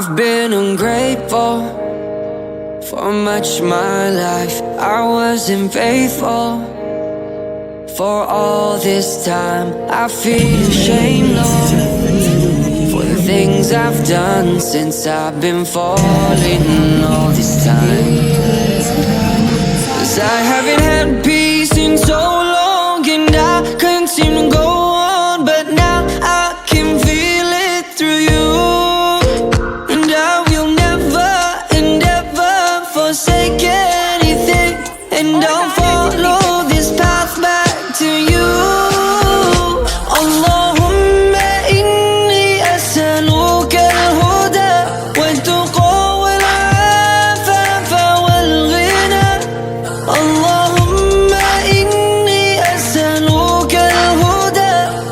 I've been ungrateful for much my life. I wasn't faithful for all this time. I feel ashamed, Lord, for the things I've done since I've been falling all this time. 'Cause I haven't had peace in so long, and I couldn't seem to go on, but now I can feel it through you. And I will never and ever forsake anything, and I'll follow this path back to you. Allahumma inni as'aluka al-huda wal-tuqa wal-afafa wal-ghina. Allahumma inni as'aluka al-huda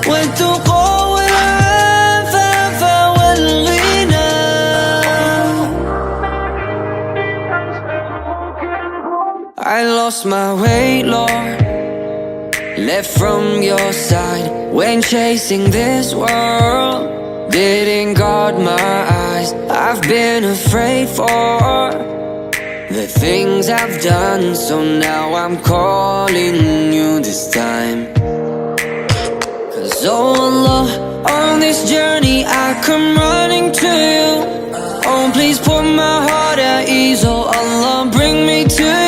wal-tuqa wal-afafa wal-ghina. I lost my way, Lord, left from your side when chasing this world. Didn't guard my eyes. I've been afraid for the things I've done, so now I'm calling you this time. 'Cause oh Allah, on this journey I come running to you. Oh, please put my heart at ease. Oh Allah, bring me to you.